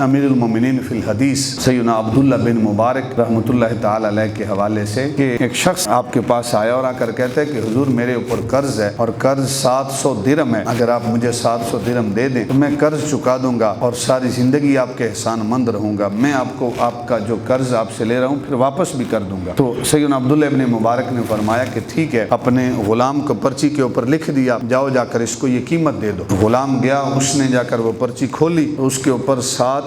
امیر المومنین فی الحدیث سیدنا عبداللہ بن مبارک رحمۃ اللہ تعالی علیہ کے حوالے سے کہ ایک شخص آپ کے پاس آیا اور آ کر کہتا ہے کہ حضور میرے اوپر قرض ہے اور قرض 700 درہم ہے، اگر آپ مجھے 700 درہم دے دیں تو میں قرض چکا دوں گا اور ساری زندگی آپ کے احسان مند رہوں گا، میں آپ کا جو قرض آپ سے لے رہا ہوں پھر واپس بھی کر دوں گا۔ تو سیدنا عبداللہ بن مبارک نے فرمایا کہ ٹھیک ہے، اپنے غلام کو پرچی کے اوپر لکھ دیا، جاؤ جا کر اس کو یہ قیمت دے دو۔ غلام گیا، اس نے جا کر وہ پرچی کھولی تو اس کے اوپر 700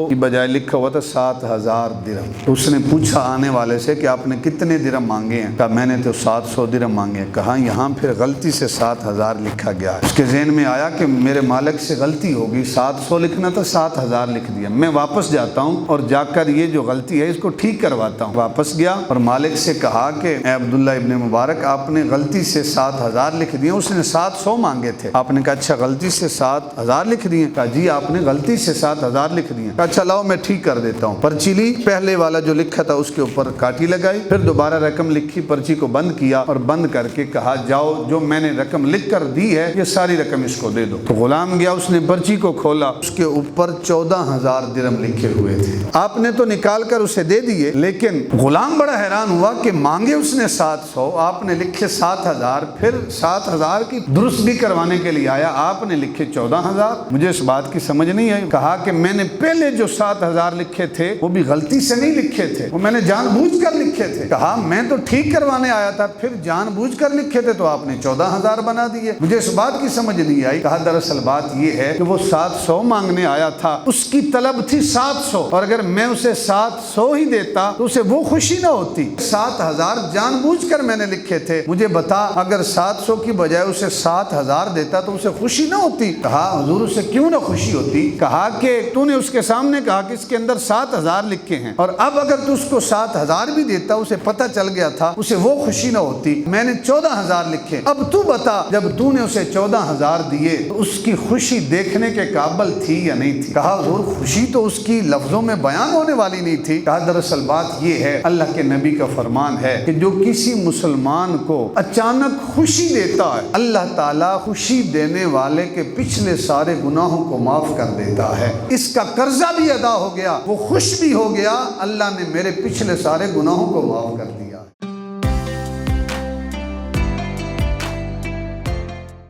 کی بجائے لکھا ہوا تھا 7000 درہم۔ تو اس نے پوچھا آنے والے سے کہ آپ نے کتنے درہم مانگے ہیں؟ کہا میں نے تو 700 درہم مانگے ہیں۔ کہا یہاں پھر غلطی سے 7000 لکھا گیا ہے۔ اس کے ذہن میں آیا کہ میرے مالک سے غلطی ہوگی، 700 لکھنا تھا 7000 لکھ دیا، میں واپس جاتا ہوں اور جا کر یہ جو غلطی ہے اس کو ٹھیک کرواتا ہوں۔ واپس گیا اور مالک سے کہا کہ اے عبداللہ ابن مبارک، آپ نے غلطی سے 7000 لکھ دیے، اس نے 700 مانگے تھے۔ آپ نے کہا اچھا غلطی سے 7000 لکھ دیے؟ کہا جی آپ نے غلطی سے 7000 لکھ دیے۔ کہا اچھا لاؤ میں ٹھیک کر دیتا ہوں۔ پرچی لی، پہلے والا جو لکھا تھا اس کے اوپر کاٹی لگائی، پھر دوبارہ رقم لکھی، پرچی کو بند کیا اور بند کر کے کہا جاؤ جو میں نے رقم لکھ کر دی ہے یہ ساری رقم اس کو دے دو۔ تو غلام گیا، اس نے پرچی کو کھولا، اس کے اوپر 14000 درہم لکھے ہوئے تھے۔ آپ نے تو نکال کر اسے دے دیے، لیکن غلام بڑا حیران ہوا کہ مانگے اس نے 700، آپ نے لکھے 7000، پھر 7000 کی درستگی کروانے کے لیے آیا، آپ نے لکھے 14000۔ مجھے اس بات کی سمجھ نہیں آئی۔ کہا کہ میں نے پہلے جو 7000 لکھے تھے وہ بھی غلطی سے نہیں لکھے تھے، وہ میں نے جان بوجھ کر لکھے تھے۔ کہا میں تو ٹھیک کروانے آیا تھا، پھر جان بوجھ کر لکھے تھے تو آپ نے 14000 بنا دیے۔ مجھے اس بات کی سمجھ نہیں آئی۔ کہا دراصل بات یہ ہے کہ وہ 700 مانگنے آیا تھا، اس کی طلب تھی 700، اور اگر میں اسے 700 ہی دیتا تو اسے وہ خوشی نہ ہوتی۔ 7000 جان بوجھ کر میں نے لکھے تھے، مجھے بتا اگر 700 کی بجائے اسے 7000 دیتا تو اسے خوشی نہ ہوتی؟ کہا حضور اسے کیوں نہ خوشی ہوتی؟ کہا کہ تو نے اس کے سامنے کہا کہ اس کے اندر 7000 لکھے ہیں، اور اب اگر تو اس کو 7000 بھی دیتا اسے پتہ چل گیا تھا، اسے وہ خوشی نہ ہوتی۔ میں نے 14000 لکھے، اب تو بتا جب تو نے اسے 14000 دیے تو اس کی خوشی دیکھنے کے قابل تھی یا نہیں تھی؟ کہا حضور خوشی تو اس کی لفظوں میں بیان ہونے والی نہیں تھی۔ کہا دراصل بات یہ ہے، اللہ کے نبی کا فرمان ہے کہ جو کسی مسلمان کو اچانک خوشی دیتا ہے، اللہ تعالیٰ خوشی دینے والے کے پچھلے سارے گناہوں کو معاف کر دیتا ہے۔ اس کا قرضہ بھی ادا ہو گیا، وہ خوش بھی ہو گیا، اللہ نے میرے پچھلے سارے گناہوں کو معاف کر دیا۔